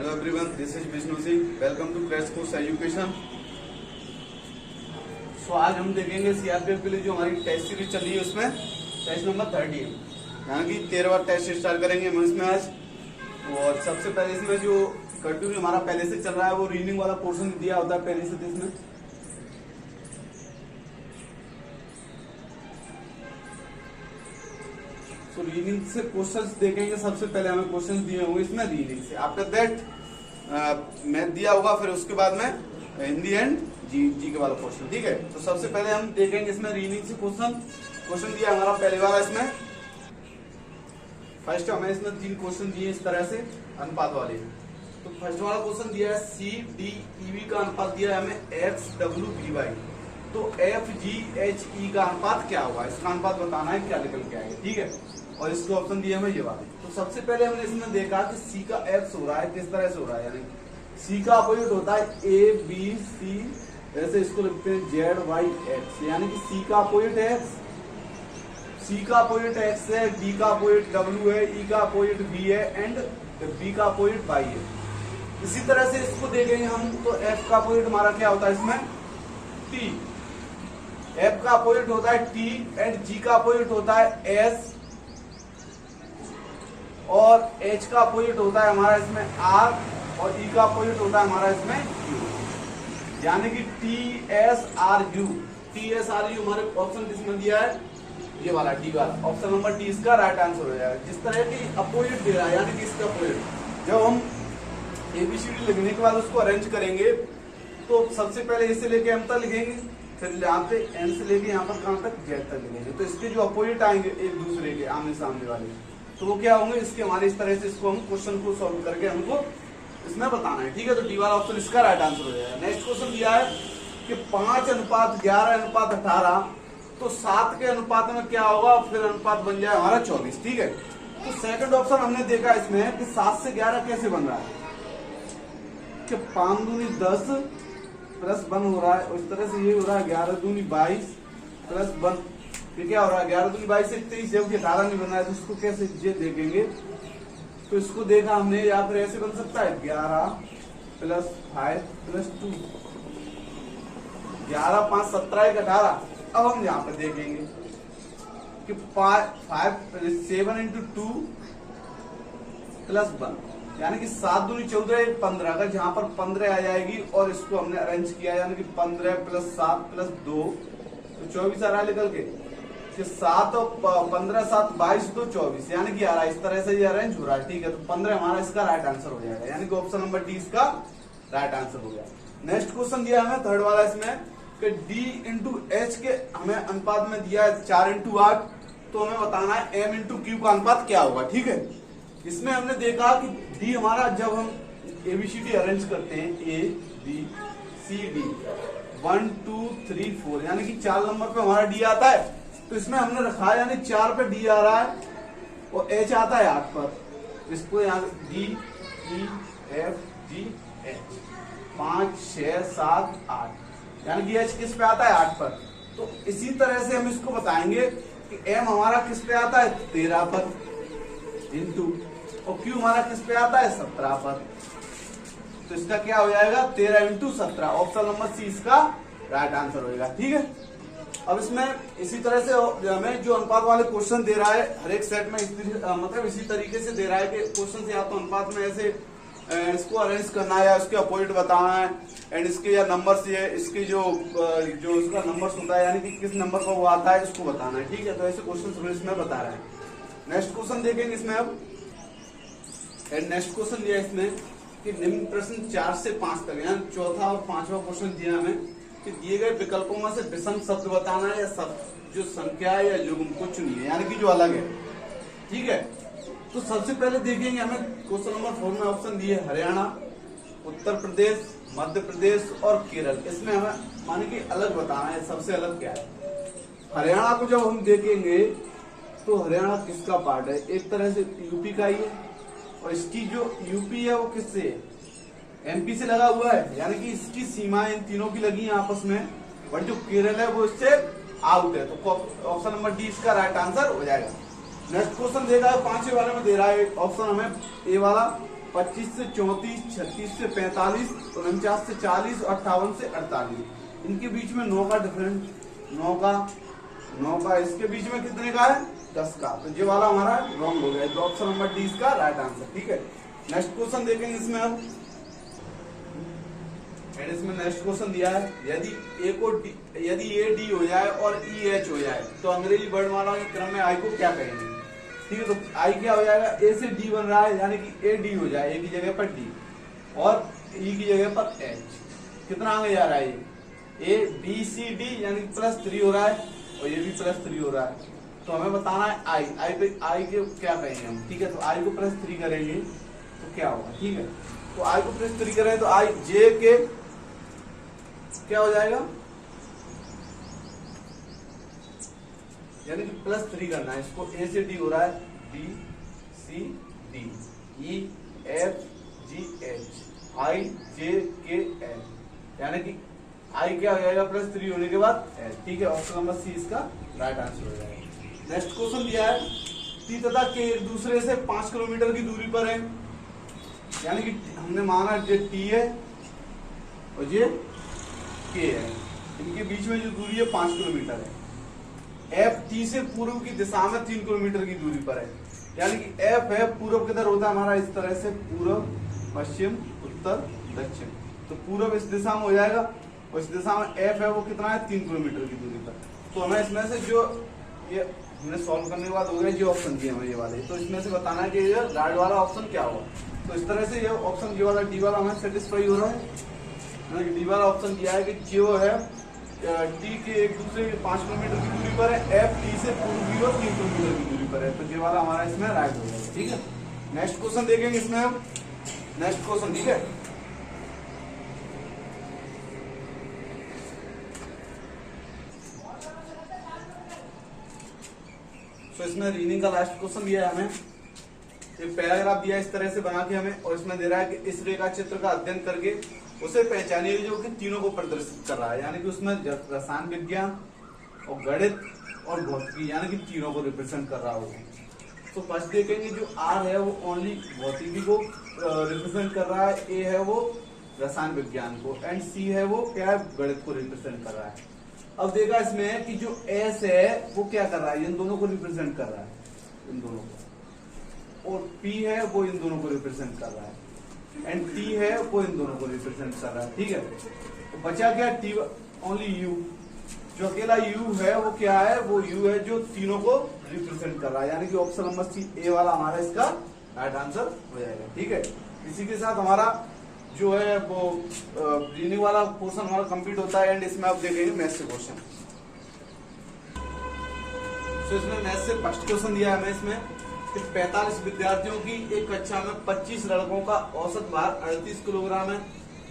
Hello everyone, this is Vishnu Singh. Welcome to crash course education. सो आज हम देखेंगे सीआरपीएफ के लिए जो हमारी टेस्ट सीरीज चल रही है उसमें टेस्ट नंबर 30 है, यानी कि 13वां टेस्ट स्टार्ट करेंगे हम इसमें आज। और सबसे पहले इसमें जो कंटिन्यू हमारा पहले से चल रहा है वो रीडिंग वाला पोर्शन दिया होता है पहले से। इसमें तो रीडिंग से क्वेश्चंस देखेंगे। सबसे पहले हमें क्वेश्चंस दिए होंगे इसमें रीडिंग से। आफ्टर दैट मैथ दिया होगा, फिर उसके बाद में हिंदी एंड जी के वाला क्वेश्चन। ठीक है, तो सबसे पहले हम देखेंगे इसमें रीडिंग से क्वेश्चन दिया हमारा पहले वाला। इसमें फर्स्ट हमें इसमें 3 क्वेश्चन दिए इस तरह से अनुपात वाले। तो फर्स्ट वाला क्वेश्चन दिया है सी डी ई वी का अनुपात दिया है हमें एक्स डब्ल्यू वी वाई। तो एफ जी एच ई का अनुपात क्या होगा, इसका अनुपात बताना है, क्या निकल के आएगा। ठीक है, और इसके ऑप्शन दिए हमें ये वाले। तो सबसे पहले हमने इसमें देखा कि सी का एक्स हो रहा है, किस तरह से हो रहा है, यानी सी का अपोजिट होता है ए बी सी, ऐसे इसको लिखते हैं जेड वाई एक्स, यानी कि सी का अपोजिट है एक्स, सी का अपोजिट एक्स है, डी का अपोजिट डब्ल्यू है, ई का अपोजिट बी है एंड बी का अपोजिट वाई है। इसी तरह से इसको देखेंगे हम, तो एफ का अपोजिट हमारा क्या होता है इसमें टी, एफ का अपोजिट होता है टी एंड जी का अपोजिट होता है एस और एच का अपोजिट होता है हमारा इसमें आर और ई का अपोजिट होता है हमारा इसमें यू, यानी कि T S R you. T S R you हमारे ऑप्शन किसमें दिया है, ये वाला डी वाला। ऑप्शन नंबर डी इसका राइट आंसर हो जाएगा। जिस तरह की अपोजिट दे रहा है, यानी कि इसका अपोजिट जब हम एबीसीडी लिखने के बाद उसको अरेंज करेंगे तो सबसे पहले ए से लेके एम तक लिखेंगे, फिर यहाँ पे एन से लेके यहाँ पर कहाँ तक जेड तक लिखेंगे। तो इसके जो अपोजिट आएंगे एक दूसरे के आमने सामने वाले, तो वो क्या होंगे, इसके हमारे इस तरह से इसको हम क्वेश्चन को सॉल्व करके हमको इसमें बताना है। ठीक है, तो डी वाला ऑप्शन इसका राइट आंसर हो जाएगा। नेक्स्ट क्वेश्चन दिया है कि 5:11:18, तो 7 के अनुपात में क्या होगा, फिर अनुपात बन जाए हमारा 24। ठीक है, तो सेकंड ऑप्शन हमने देखा इसमें कि 7 से 11 कैसे बन रहा है, कि 5 दूनी 10 प्लस 1 हो रहा है, उस तरह से ये हो रहा है 11 दूनी 22 प्लस 1, फिर क्या हो रहा है 11 दूनी 22 से 23, जबकि 18 नहीं बन रहा है, तो इसको कैसे ये देखेंगे। तो इसको देखा हमने, या फिर ऐसे बन सकता है 11 प्लस 5 प्लस 2, 11 5 17 1 18। अब हम यहाँ पे देखेंगे कि 7 इंटू 2 प्लस 1, यानी कि 7 दूनी 14 15 का, जहां पर 15 आ जाएगी और इसको हमने अरेंज किया, यानी कि 15 प्लस 7 प्लस 2 तो 24 आ रहा है निकल के। 7 और 15 7 22 तो 24, यानी कि 11। इस तरह से ये अरेंज हो रहा है। ठीक है, तो 15 हमारा इसका राइट आंसर हो जाएगा, यानी कि ऑप्शन नंबर डी इसका राइट आंसर हो गया। नेक्स्ट क्वेश्चन दिया हमें थर्ड वाला इसमें कि डी इंटू एच के हमें अनुपात में दिया है 4 इंटू 8, तो हमें बताना है एम इंटू क्यू का अनुपात क्या होगा। ठीक है, इसमें हमने देखा कि डी हमारा, जब हम एबीसीडी अरेंज करते हैं ए बी सी डी 1 2 3 4, यानी कि 4 नंबर पे हमारा डी आता है, तो इसमें हमने रखा है, यानी 4 पे डी आ रहा है और एच आता है 8 पर। इसको यहाँ D E F G H 5 6 7 8, यानी कि एच किस पे आता है 8 पर। तो इसी तरह से हम इसको बताएंगे कि एम हमारा किस पे आता है 13 पर इंटू, और क्यू हमारा किस पे आता है 17 पर। तो इसका क्या हो जाएगा 13 इंटू 17। ऑप्शन नंबर सी इसका राइट आंसर होगा। ठीक है, अब इसमें इसी तरह से हमें जो अनुपात वाले क्वेश्चन दे रहा है हर एक सेट में मतलब इसी तरीके से दे रहा है कि क्वेश्चन या तो अनुपात में ऐसे इसको अरेंज करना है या उसके अपोजिट बताना है, एंड इसके या नंबर से इसके जो इसका नंबर होता है, यानी कि किस नंबर पर वो आता है इसको बताना है। ठीक है, तो ऐसे क्वेश्चन इसमें बता रहे हैं। नेक्स्ट क्वेश्चन देखेंगे इसमें अब। नेक्स्ट क्वेश्चन दिया इसमें कि निम्न प्रश्न 4 से 5 तक, यानी चौथा और 5वां क्वेश्चन दिया हमें कि दिए गए विकल्पों में से विषम शब्द बताना है या शब्द जो संख्या है या युग्म को चुनिए, यानी कि जो अलग है। ठीक है, तो सबसे पहले देखेंगे हमें क्वेश्चन नंबर 4 में ऑप्शन दिए हरियाणा, उत्तर प्रदेश, मध्य प्रदेश और केरल। इसमें हमें माने कि अलग बताना है, सबसे अलग क्या है। हरियाणा को जब हम देखेंगे तो हरियाणा किसका पार्ट है, एक तरह से यूपी का ही है, और इसकी जो यूपी है वो किससे है, एमपी से लगा हुआ है, यानी कि इसकी सीमाएं इन तीनों की लगी है आपस में, बट जो केरल है वो इससे आउट है। तो ऑप्शन नंबर डी इसका राइट आंसर हो जाएगा। नेक्स्ट क्वेश्चन दे रहा है 5वें वाले में दे रहा है ऑप्शन हमें ए वाला 25 से 34, 36 से 45, 49 से 40, 58 से 48। इनके बीच में 9 का डिफरेंस, 9 का इसके बीच में कितने का है? 10 का। तो ये वाला हमारा रॉन्ग हो गया, तो ऑप्शन नंबर डी इसका राइट आंसर। ठीक है, नेक्स्ट क्वेश्चन देखेंगे इसमें अब। इसमें नेक्स्ट क्वेश्चन दिया है, यदि ए डी हो जाए और ई एच हो जाए तो अंग्रेजी वर्णमाला के क्रम में आई को क्या कहेंगे? ठीक है, तो आई क्या हो जाएगा? ए से डी बन रहा है, यानी कि ए डी हो जाए, ए की जगह पर डी और ई की जगह पर एच। कितना आगे जा रहा है? ए बी सी डी यानी +3 हो रहा है और ये भी +3 हो रहा है। तो हमें बताना है आई पे आई के क्या कहेंगे हम। ठीक है, तो आई को +3 करेंगे तो क्या होगा? ठीक है, तो आई को +3 करें तो आई जे के क्या हो जाएगा? यानी कि +3 करना है इसको। ए से डी हो रहा है, B C D, E F G H, I J K L, यानी कि आई क्या हो जाएगा? +3 होने के बाद एल। ठीक है, ऑप्शन नंबर सी इसका राइट आंसर हो जाएगा। नेक्स्ट क्वेश्चन दिया है, टी तथा के एक दूसरे से 5 किलोमीटर की दूरी पर है, यानी कि हमने माना ये टी है और ये के है, इनके बीच में जो दूरी है 5 किलोमीटर है। एफ टी से पूर्व की दिशा में 3 किलोमीटर की दूरी पर है, यानी कि एफ है पूर्व किधर होता है हमारा? इस तरह से पूर्व, पश्चिम, उत्तर, दक्षिण। तो पूर्व इस दिशा में हो जाएगा और इस दिशा में एफ है वो कितना है? 3 किलोमीटर की दूरी पर। तो हमें इसमें से जो ये हमने सॉल्व करने के बाद हो गया जो ऑप्शन दिए हमें ये वाले, तो इसमें से बताना है कि ये राइट वाला ऑप्शन क्या होगा। तो इस तरह से ये ऑप्शन ये वाला डी वाला हमें सेटिस्फाई हो रहा है। डी वाला ऑप्शन दिया है कि जो है टी के एक दूसरे 5 किलोमीटर की दूरी पर है, एफ टी से पूर्व की ओर 3 किलोमीटर की दूरी पर है। तो ये वाला हमारा इसमें राइट हो जाएगा। ठीक है, नेक्स्ट क्वेश्चन देखेंगे इसमें हम। नेक्स्ट क्वेश्चन, ठीक है, तो इसमें रीडिंग का लास्ट क्वेश्चन दिया है हमें। एक पैराग्राफ दिया है इस तरह से बना के हमें, और इसमें दे रहा है कि इस रेखा चित्र का अध्ययन करके उसे पहचानिए जो कि तीनों को प्रदर्शित कर रहा है, यानी कि उसमें रसायन विज्ञान और गणित और भौतिकी यानी कि तीनों को रिप्रेजेंट कर रहा होगा। तो फर्स्ट देखेंगे जो आर है वो ओनली भौतिकी को रिप्रेजेंट कर रहा है, ए है वो रसायन विज्ञान को, एंड सी है वो क्या है? गणित को रिप्रेजेंट कर रहा है। अब देखा इसमें कि जो एस है वो क्या कर रहा है? इन दोनों को रिप्रेजेंट कर रहा है, इन दोनों को, और पी है वो इन दोनों को रिप्रेजेंट कर रहा है, एंड टी है वो इन दोनों को रिप्रेजेंट कर रहा है। ठीक है, तो बचा क्या? टी ओनली यू, जो अकेला यू है वो क्या है? वो यू है जो तीनों को रिप्रेजेंट कर रहा है, यानी कि ऑप्शन नंबर सी ए वाला हमारा इसका राइट आंसर हो जाएगा। ठीक है, इसी के साथ हमारा जो है वो रीडिंग वाला पोर्शन हमारा कंप्लीट होता है, एंड इसमें आप देखेंगे मैथ्स से क्वेश्चन। तो इसमें मैथ्स से फर्स्ट क्वेश्चन दिया है हमें इसमें 45 विद्यार्थियों की एक कक्षा में 25 लड़कों का औसत भार 38 किलोग्राम है,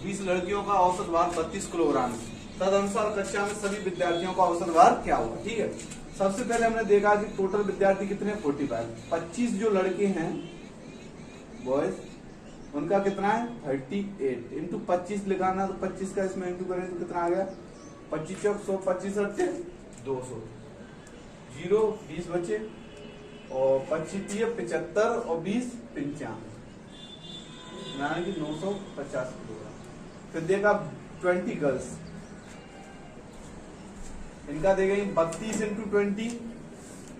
20 लड़कियों का औसत भार 32 किलोग्राम है। तदनुसार कक्षा में सभी विद्यार्थियों का औसत भार क्या होगा? ठीक है, सबसे पहले हमने देखा कि टोटल विद्यार्थी कितने? 45। 25 जो लड़के हैं बॉयज उनका कितना है? 38 इंटू 25 लिखाना, तो 25 का इसमें इंटू करें तो कितना आ गया? 25 चौक 100, 25 अट्ठे 200, 0 20 बचे, और 25 75 और 20 95, यानी कि 950 किलोग्राम। फिर देखा 20 गर्ल्स, इनका देखेंगे 32 इंटू 20,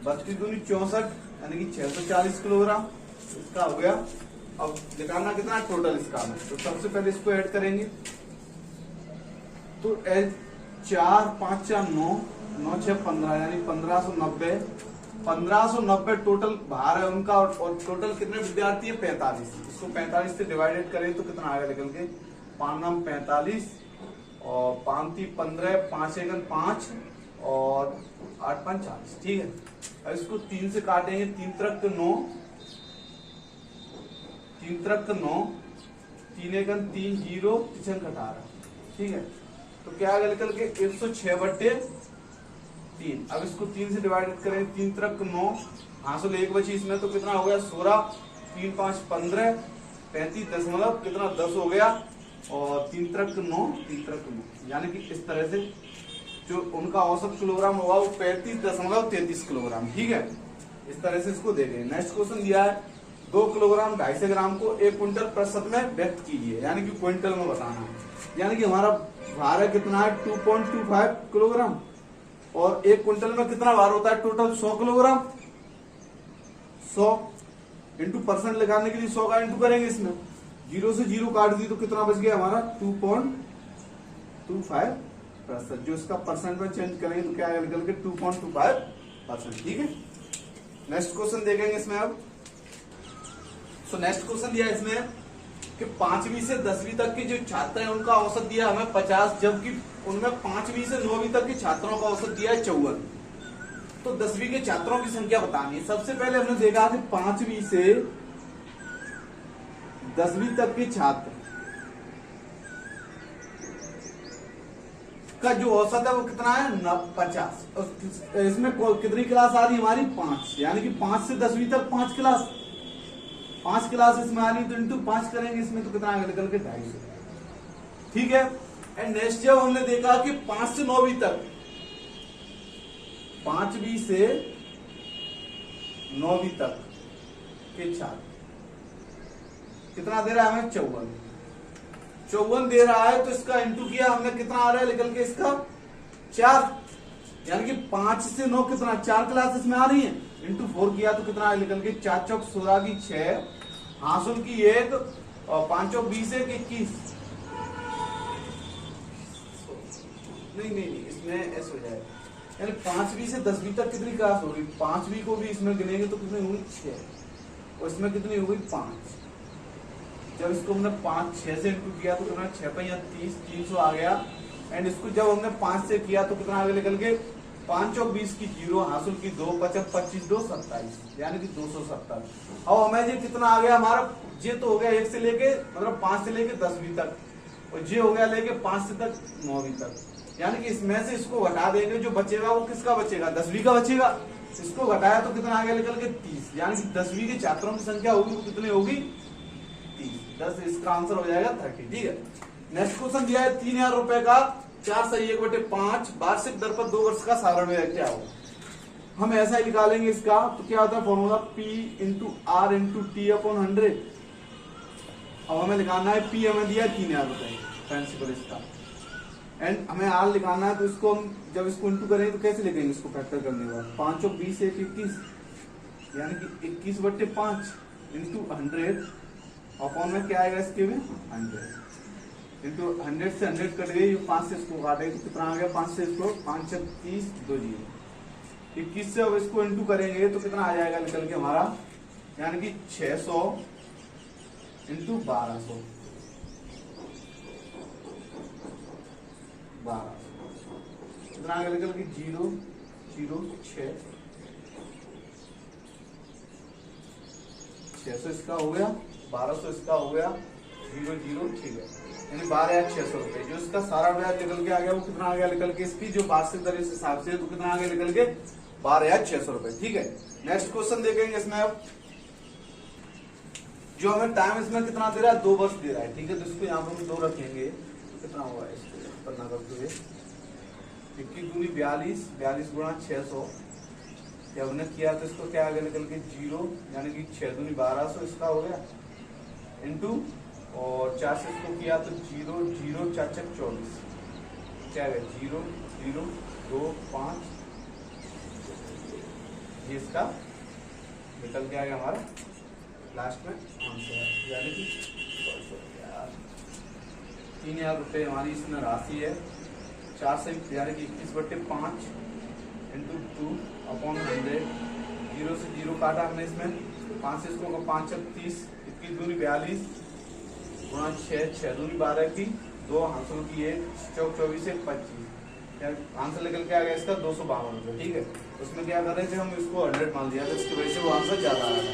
32 दूनी 64 यानी कि 640 किलोग्राम इसका हो गया। अब निकालना कितना है टोटल इसका हमें, तो सबसे पहले इसको ऐड करेंगे, तो 4 5 4 9 9 6 15 यानी 1590 टोटल भार है उनका, और टोटल कितने विद्यार्थी है? 45। इसको 45 से डिवाइडेड करें तो कितना आएगा निकल के? 5 9 45 और 5 3 15, 5 1 5 और 8 5 40। ठीक है, अब इसको 3 से काटेंगे, 3 त्रिक 9, 3 त्रिक 9, 3 1 3 0 3 18। ठीक है, तो क्या आएगा निकल के? 106/3। अब इसको 3 से डिवाइडेड करें, 3 त्रिक 9, हासिल 1 बची इसमें, तो कितना हो गया? 16, 3 5 15, 35 दशमलव कितना 10 हो गया, और 3 त्रिक 9, 3 त्रिक 9, यानी कि इस तरह से जो उनका औसत किलोग्राम होगा वो 35.33 किलोग्राम। ठीक है, इस तरह से इसको दे दें। नेक्स्ट क्वेश्चन दिया है 2 किलोग्राम 250 ग्राम को 1 क्विंटल प्रतिशत में व्यक्त कीजिए, यानी कि क्विंटल में बताना है। यानी कि हमारा भार कितना है 2.25 किलोग्राम, और 1 क्विंटल में कितना भार होता है टोटल 100 किलोग्राम। 100 इंटू परसेंट लगाने के लिए 100 का इंटू करेंगे, इसमें 0 से 0 काट दी तो कितना बच गया हमारा 2.25%। जो इसका परसेंट में चेंज करेंगे तो क्या निकल के 2.25%। ठीक है, नेक्स्ट क्वेश्चन देखेंगे इसमें अब। सो नेक्स्ट क्वेश्चन दिया इसमें कि 5वीं से 10वीं तक के जो छात्र हैं उनका औसत दिया हमें 50, जबकि उनमें 5वीं से 9वीं तक के छात्रों का औसत दिया है 54। तो 10वीं के छात्रों की संख्या बतानी है। सबसे पहले हमने देखा कि 5वीं से 10वीं तक के छात्र का जो औसत है वो कितना है 50। इसमें कितनी क्लास आ रही है हमारी 5, यानी कि 5 से 10वीं तक 5 क्लास, 5 क्लास इसमें आ रही तो इंटू 5 करेंगे इसमें तो कितना आगे निकल के 250। ठीक है, एंड नेक्स्ट जब हमने देखा कि 5 से 9वीं तक, 5वीं से 9वीं तक के छात्र कितना दे रहा है हमें 54 दे रहा है, तो इसका इंटू किया हमने कितना आ रहा है निकल के इसका 4, यानी कि 5 से 9 कितना 4 क्लासेस में आ रही है, इंटू 4 किया तो कितना निकल के 4 चौक 16 की 6, हासुल की 1 और 5 चौक 20 1 21। नहीं इसमें ऐसा हो जाए, यानी 5वीं से 10वीं तक कितनी क्लास होगी, 5वीं को भी इसमें गिनेंगे तो कितनी होगी 6, और इसमें कितनी होगी 5। जब इसको हमने 5 6 से इंटू किया तो कितना 6 5 30 300 आ गया, एंड इसको जब हमने 5 से किया तो कितना आगे निकल के 5 चौक 20 की 0, हासिल की 2 5 25 2 27, यानी कि 270। अब हमें ये कितना आ गया हमारा, ये तो हो गया 1 से लेके मतलब 5 से लेके 10वीं तक, और ये हो गया लेके 5 से तक 9वीं तक, यानी कि इसमें से इसको घटा देंगे, जो बचेगा वो किसका बचेगा 10वीं का बचेगा। इसको घटाया तो कितना आगे निकल के 30, यानी कि 10वीं के छात्रों की संख्या होगी वो कितनी होगी 30। 10 इसका आंसर हो जाएगा 30। ठीक है, नेक्स्ट क्वेश्चन दिया है 3000 रुपए का 4 सही 1/5 वार्षिक दर पर 2 वर्ष का सारण है, क्या होगा। हम ऐसा ही निकालेंगे इसका, तो क्या होता है formula P into R into T upon 100। अब हमें निकालना है P, हमें दिया 3000 रुपए प्रिंसिपल इसका, एंड हमें R निकालना है, तो इसको हम जब इसको इंटू करेंगे तो कैसे लिखेंगे इसको फैक्टर करने के बाद 5 चौक 20 1 21, यानी कि 21/5 इंटू 100 अपॉन में क्या आएगा इसके में 100 इंटू 100 से 100 कट गई, 5 से इसको काटेंगे तो कितना आ गया 5 से इसको 5 6 30 2 0 21 से अब इसको इंटू करेंगे तो कितना आ जाएगा निकल के हमारा, यानी कि 600 इंटू 1200 कितना आगे निकल के 0 0 6 600 इसका हो गया, 1200 इसका हो गया, 0 0 ठीक है, यानी 12,600 रुपए। जो इसका सारा ब्याज निकल के आ गया वो कितना आ गया निकल के इसकी जो वार्षिक दर इस हिसाब से, तो कितना आ गया निकल के 12,600 रुपए। ठीक है, नेक्स्ट क्वेश्चन देखेंगे इसमें अब। जो हमें टाइम इसमें कितना दे रहा है 2 वर्ष दे रहा है। ठीक है, तो इसको यहाँ पर 2 रखेंगे तो कितना होगा इसको पन्ना करते हुए 21 दूनी 42 42 गुणा 600, जब हमने किया तो इसको क्या आगे निकल के 0, यानी कि 6 दूनी 1200 इसका हो गया, इंटू और 4 से इसको किया तो 0 0 4 4 24, क्या है 0 0 2 5, ये इसका निकल के आ गया हमारा लास्ट में आंसर, यानी कि 3000 रुपये हमारी इसमें राशि है। 4 से यानी कि 21/5 इंटू 2 अपॉन 100, 0 से 0 काटा हमने इसमें, 5 से इसको 5 6 30 21 दूनी 42 गुणा 6 6 दूनी 12 की 2 हांसों की 1 चौक 24 से 25, आंसर निकल के आ गया इसका 252 रुपये। ठीक है, उसमें क्या कर रहे थे हम इसको 100 मान लिया था, इसकी वजह से वो आंसर ज्यादा आ रहा था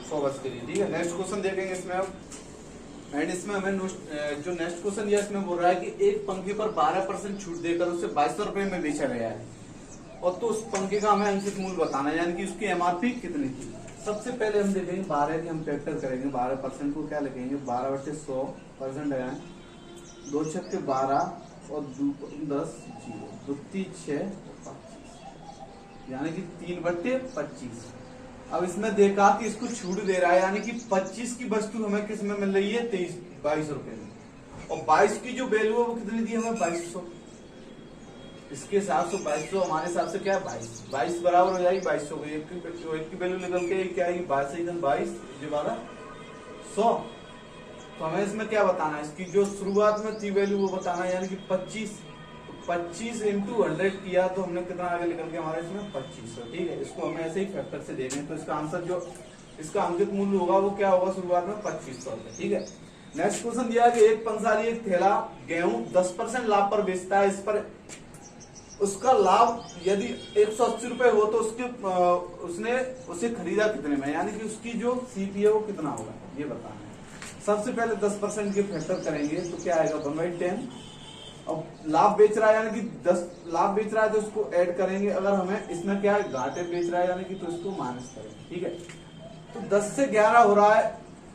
100 वर्ष के लिए। ठीक है, नेक्स्ट क्वेश्चन देखेंगे इसमें अब, एंड इसमें हमें जो नेक्स्ट क्वेश्चन दिया इसमें बोल रहा है कि एक पंखे पर 12% छूट देकर उसे 2200 रुपए में बेचा गया है, और तो उस पंखे का हमें अंकित मूल्य बताना है, यानी कि उसकी एमआरपी कितनी थी। सबसे पहले हम देखेंगे 12 की हम फैक्टर करेंगे, 12% को क्या लिखेंगे 12/100% लगाएं, 2 छक्के 12 और 10 0 2 3 6 25, यानी कि 3/25। अब इसमें देखा कि इसको छूट दे रहा है, यानी कि 25 की वस्तु हमें किस में मिल रही है, 22 रुपए में, और 22 की जो वैल्यू है वो कितनी दी हमें, 2200। इसके हिसाब से 2200 हमारे हिसाब से क्या है, 22 बराबर हो जाएगी 2200 को, एक की वैल्यू निकल के क्या आएगी, 22 जो 100। तो हमें इसमें क्या बताना है, इसकी जो शुरुआत में थी वैल्यू वो बताना है, यानी कि 25। 25 इंटू 100 किया तो हमने कितना आगे निकल के हमारे इसमें 2500। ठीक है, इसको हमें ऐसे ही फैक्टर से देखें तो इसका आंसर जो इसका अंकित मूल्य होगा वो क्या होगा, शुरुआत में 2500। ठीक है, नेक्स्ट क्वेश्चन दिया है कि एक पंसारी एक थैला गेहूं 10% लाभ पर बेचता है, इस पर उसका लाभ यदि 180 रुपए हो तो उसने उसे खरीदा कितने में, यानी कि उसकी जो सीपी है वो कितना होगा ये बताना है। सबसे पहले 10% के फैक्टर करेंगे तो क्या आएगा, 1/10। अब लाभ बेच रहा है यानी कि 10 लाभ बेच रहा है तो इसको ऐड करेंगे, अगर हमें इसमें क्या है घाटे बेच रहा है यानी कि तो इसको माइनस करेंगे। ठीक है, तो 10 से 11 हो रहा है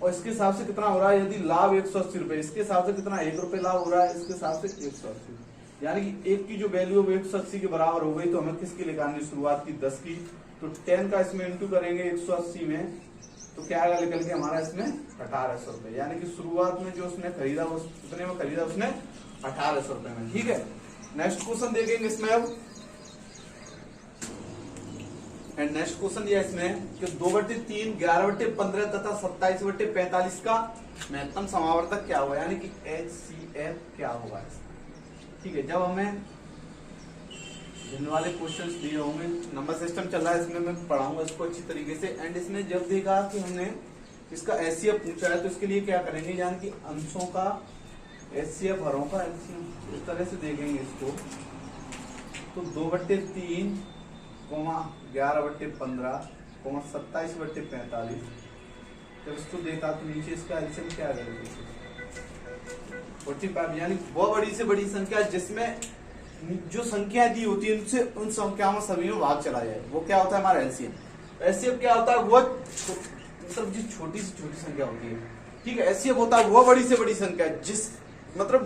और इसके हिसाब से कितना हो रहा है, यदि लाभ 180 रुपए, इसके हिसाब से कितना 1 रुपए लाभ हो रहा है, इसके हिसाब से 180, यानी कि एक की जो वैल्यू है 180 के बराबर हो गई। तो हमें किसकी निकालनी शुरुआत की, 10 की, तो 10 का इसमें इंटू करेंगे 180 में, तो क्या आएगा निकल के हमारा इसमें 1800 रुपए, यानी कि शुरुआत में जो उसने खरीदा वो कितने में खरीदा, उसने 1800 रुपए में। ठीक है, नेक्स्ट क्वेश्चन देखेंगे इसमें अब, एंड नेक्स्ट क्वेश्चन दिया इसमें कि 2/3, 11/15 तथा 27/45 का महत्तम समावर्तक क्या होगा, यानी कि HCF क्या होगा। ठीक है, जब हमें भिन्न वाले क्वेश्चंस दिए होंगे, नंबर सिस्टम चल रहा है इसमें, मैं पढ़ाऊंगा इसको अच्छी तरीके से। एंड इसमें जब देखा कि हमने इसका HCF पूछा है तो इसके लिए क्या करेंगे, यानी कि अंशों का HCF हरों का LCM, इस तरह से देखेंगे इसको। तो 2/3, 11/15, 27/45, जब इसको देखा तो नीचे इसका LCM क्या है, 45, यानी वो बड़ी से बड़ी संख्या जिसमें जो संख्या दी होती है उनसे उन संख्याओं में सभी में भाग चला जाए, वो क्या होता है हमारा एलसीएम। एलसीएम क्या होता है, वो मतलब जो छोटी से छोटी संख्या होती है। ठीक है, एलसीएम होता है वो बड़ी से बड़ी संख्या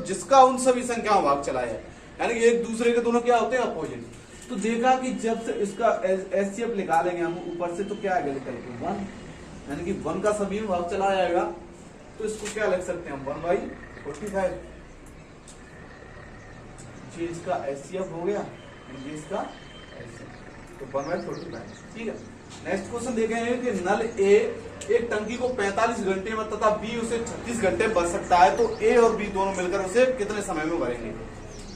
जिसका उन सभी संख्याओं में भाग चला जाए, यानी कि एक दूसरे के दोनों क्या होते हैं, अपोजिट। तो देखा कि जब से इसका एलसीएम निकालेंगे हम ऊपर से तो क्या आएगा निकल के 1, यानी कि 1 का सभी में भाग चला जाएगा। तो इसको क्या लिख सकते हैं हम, 1/45, ये इसका एचसीएफ हो गया, ये इसका एचसीएफ, तो 1/45। ठीक है, नेक्स्ट क्वेश्चन देखेंगे कि नल ए एक टंकी को 45 घंटे में तथा बी उसे 36 घंटे में भर सकता है, तो ए और बी दोनों मिलकर उसे कितने समय में भरेंगे।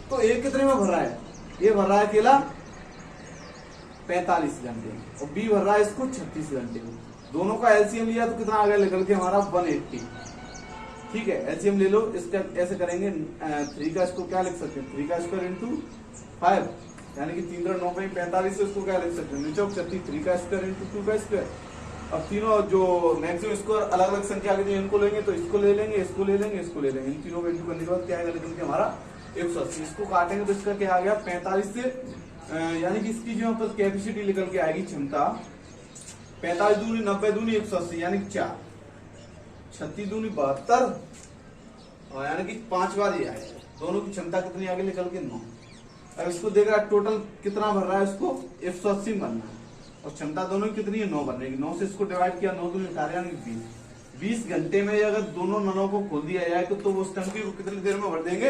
तो ए कितने में भर रहा है, ए भर रहा है अकेला 45 घंटे और बी भर रहा है इसको 36 घंटे में। दोनों का एलसीएम लिया तो कितना आ गया निकल के हमारा 180। ठीक है, एलसीएम ले लो, इसका ऐसे करेंगे 3 का इसको क्या लिख सकते हैं, 3 का स्क्वायर इंटू 5, यानी कि 3 3 9 45, इसको क्या लिख सकते हैं नीचे 3 का स्क्वायर इंटू 2 का स्क्वायर। अब तीनों जो मैक्सिमम स्क्वायर अलग अलग संख्या के इनको लेंगे तो इसको ले लेंगे, इसको ले लेंगे, इसको ले लेंगे, इन तीनों को इंटू करने के बाद क्या आएगा निकल के हमारा 180। इसको काटेंगे तो इसका क्या आ गया 45 से, यानी कि इसकी जो पर कैपेसिटी निकल के आएगी क्षमता 45 दूनी 90 दूनी 180, यानी कि 4, 36 दूनी 72, यानी कि 5 बार ये आएगा। दोनों की क्षमता कितनी आगे निकल के 9। अब इसको देख रहा है टोटल कितना भर रहा है, इसको 180 बनना है और क्षमता दोनों की कितनी है 9 बनने की। 9 से इसको डिवाइड किया, 9 दूनी 18, यानी 20 घंटे में अगर दोनों नलों को खोल दिया जाए तो उस टंकी को कितनी देर में भर देंगे,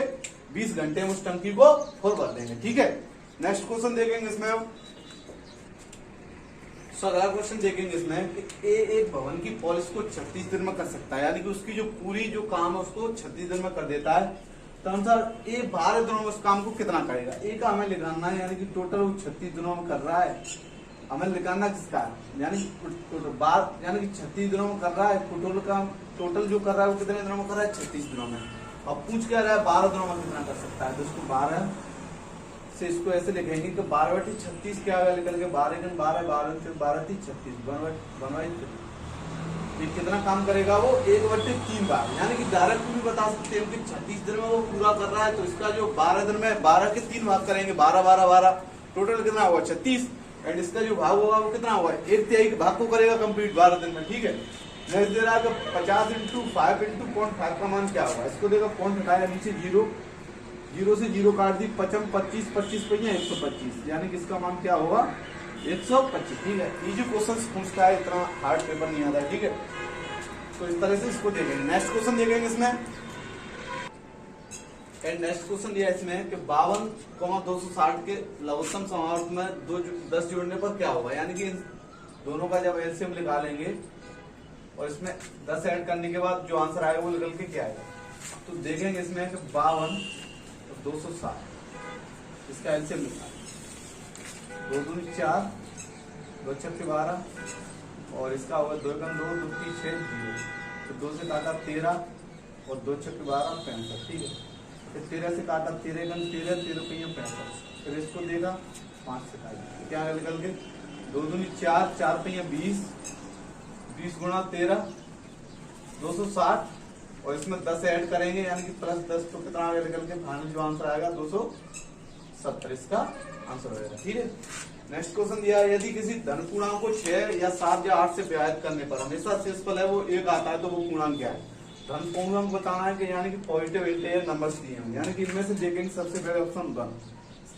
20 घंटे में उस टंकी को फुल भर देंगे। ठीक है, नेक्स्ट क्वेश्चन देखेंगे इसमें। अगला क्वेश्चन देखेंगे इसमें कि ए एक भवन की पॉलिश को 36 दिन में कर सकता है, यानी कि उसकी जो पूरी जो काम है उसको 36 दिन में कर देता है। तो अनुसार ए 12 दिनों में उस काम को कितना करेगा। ए का हमें निकालना है, यानी कि टोटल वो 36 दिनों में कर रहा है, हमें निकालना किसका है, यानी यानी कि 36 दिनों में कर रहा है। टोटल जो कर रहा है वो कितने दिनों में कर रहा है, 36 दिनों में। अब पूछ क्या रहा है 12 दिनों में कितना कर सकता है, तो इसको 12 से इसको ऐसे लिखेंगे कि 12/36 क्या आएगा निकल के 12 × 12 12 × 36 ये कितना काम करेगा वो 1/3 बार, यानी कि डायरेक्ट भी बता सकते हैं कि 36 दिन में वो पूरा कर रहा है। तो इसका जो 12 दिन में 12 के 3 भाग करेंगे, 12 12 12, टोटल कितना हुआ 36। एंड इसका जो भाग होगा वो कितना हुआ 1/3 के भाग को करेगा कंप्लीट 12 दिन में। ठीक है, नेक्स्ट दे रहा है 50 × 5 × 0.5 का मान क्या होगा। इसको देखो पॉइंट हटाया, नीचे 0 से 0 काट दी, 55 25 25 125, यानी कि इसका मान क्या होगा 125। ठीक है, इजी क्वेश्चन पूछता है, इतना हार्ड पेपर नहीं आता है। ठीक है, तो इस तरह से इसको देखेंगे। नेक्स्ट क्वेश्चन देखेंगे इसमें, एंड नेक्स्ट क्वेश्चन दिया इसमें कि 52,260 के लघुत्तम समावर्त में 10 जोड़ने पर क्या होगा, यानी कि इन दोनों का जब एलसीएम निकालेंगे और इसमें 10 ऐड करने के बाद जो आंसर आएगा वो निकल के क्या आएगा। तो देखेंगे इसमें कि 52 और 260 इसका एलसीएम निकाल, 2 दूनी 4, 2 छक्के 12 और इसका होगा 2 एकम 2, 2 3 6 0। तो 2 से काटा 13 और 2 छक्के 12 65। ठीक है, फिर 13 से काटा 13 एकम 13, 13 पहिया 65। फिर इसको देगा 5 से काटा, क्या निकल के 2 दूनी 4, 4 पहिया 20, 20 गुणा 13 260 और इसमें 10 ऐड करेंगे यानी कि प्लस 10, तो कितना आगे निकल के फाइनल जो आंसर आएगा 270 इसका आंसर हो जाएगा। ठीक है, नेक्स्ट क्वेश्चन दिया है, यदि किसी धन पूर्णांक को 6 या 7 या 8 से विभाजित करने पर हमेशा शेषफल है वो 1 आता है, तो वो पूर्णांक क्या है। धन पूर्णांक बताना है कि यानी कि पॉजिटिव इंटीजर नंबर्स दिए हैं, यानी कि इनमें से देखेंगे सबसे पहले ऑप्शन 1,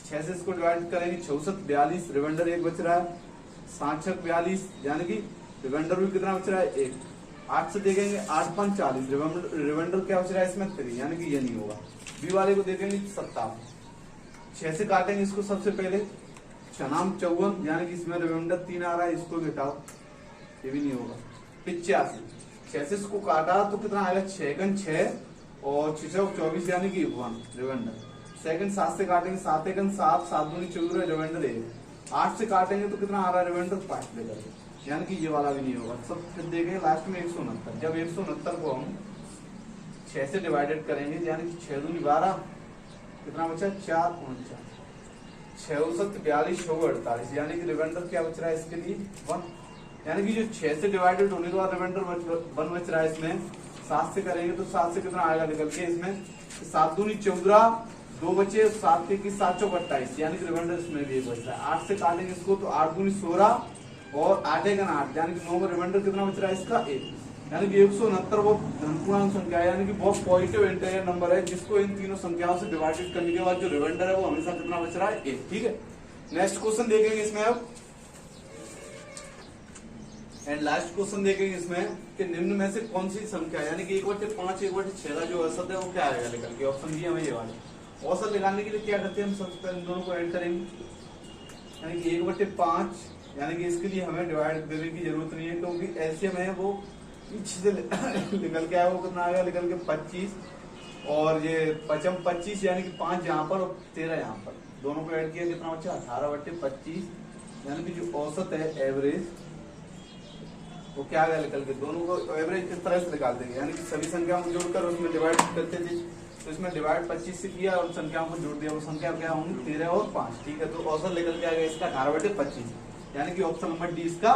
6 से इसको डिवाइड करेंगे 64 42, रिमाइंडर 1 बच रहा है, 7 6 42 यानी कि रिमाइंडर भी कितना बच रहा है 1। 8 से देखेंगे 8 5 40, रिमाइंडर क्या बच रहा है इसमें 3, यानी कि ये नहीं होगा। बी वाले को देखेंगे 57, 6 से काटेंगे इसको सबसे पहले 6 नाम 54, यानी कि इसमें रिमाइंडर 3 आ रहा है, इसको घटाओ, ये भी नहीं होगा। 85, 6 से इसको काटा तो कितना आएगा 6 गन 6 और 6 चौक 24 यानी कि 1 रिमाइंडर। सेकंड 7 से काटेंगे 7 एकन 7, 7 दूनी 14 रिमाइंडर 1। 8 से काटेंगे तो कितना आ रहा है रिमाइंडर 5 लेकर, यानी कि ये वाला भी नहीं होगा। सब फिर देखेंगे लास्ट में 169, जब 169 को हम 6 से डिवाइडेड करेंगे यानी कि 6 दूनी 12, कितना बचा 4 49, 6 7 42 6 48, यानी कि रिमाइंडर क्या बच रहा है इसके लिए 1, यानी कि जो 6 से डिवाइडेड होने के बाद रिमाइंडर 1 बच रहा है इसमें। 7 से करेंगे तो 7 से कितना आएगा निकल के इसमें 7 दूनी 14, 2 बचे 7 के 7 चौक 28, यानी कि रिमाइंडर इसमें भी 1 बच रहा है। 8 से काटेंगे इसको तो 8 दूनी 16 और 8 एकन 8, यानी कि 9 का रिमाइंडर कितना बच रहा है इसका 1, यानी कि 169 वो धन पूर्णांक संख्या है, यानी कि बहुत पॉजिटिव इंटीजर नंबर है जिसको इन तीनों संख्याओं से डिवाइडेड करने के बाद जो रिमाइंडर है वो हमेशा कितना बच रहा है 1। ठीक है, नेक्स्ट क्वेश्चन देखेंगे इसमें अब, एंड लास्ट क्वेश्चन देखेंगे इसमें कि निम्न में से कौन सी संख्या यानी कि 1/5 1/6 का जो औसत है वो क्या आएगा निकल के। ऑप्शन दिए हमें ये वाले। औसत निकालने के लिए क्या करते हैं हम, सबसे पहले इन दोनों को ऐड करेंगे, यानी कि 1/5, यानी कि इसके लिए हमें डिवाइड देने की जरूरत नहीं है क्योंकि एलसीएम है वो पीछे से निकल के आया, वो कितना आएगा निकल के 25 और ये 25 यानी कि 5 यहाँ पर और 13 यहाँ पर, दोनों को ऐड किया कितना बच्चा 18/25, यानी कि जो औसत है एवरेज वो क्या आएगा निकल के। दोनों को एवरेज इस तरह से निकाल देंगे, यानी कि सभी संख्याओं को जोड़कर उसमें डिवाइड करते थे, तो इसमें डिवाइड 25 से किया और संख्याओं को जोड़ दिया, वो संख्या क्या होंगी 13 और 5। ठीक है, तो औसत निकल के आएगा इसका 18/25, यानी कि ऑप्शन नंबर डी इसका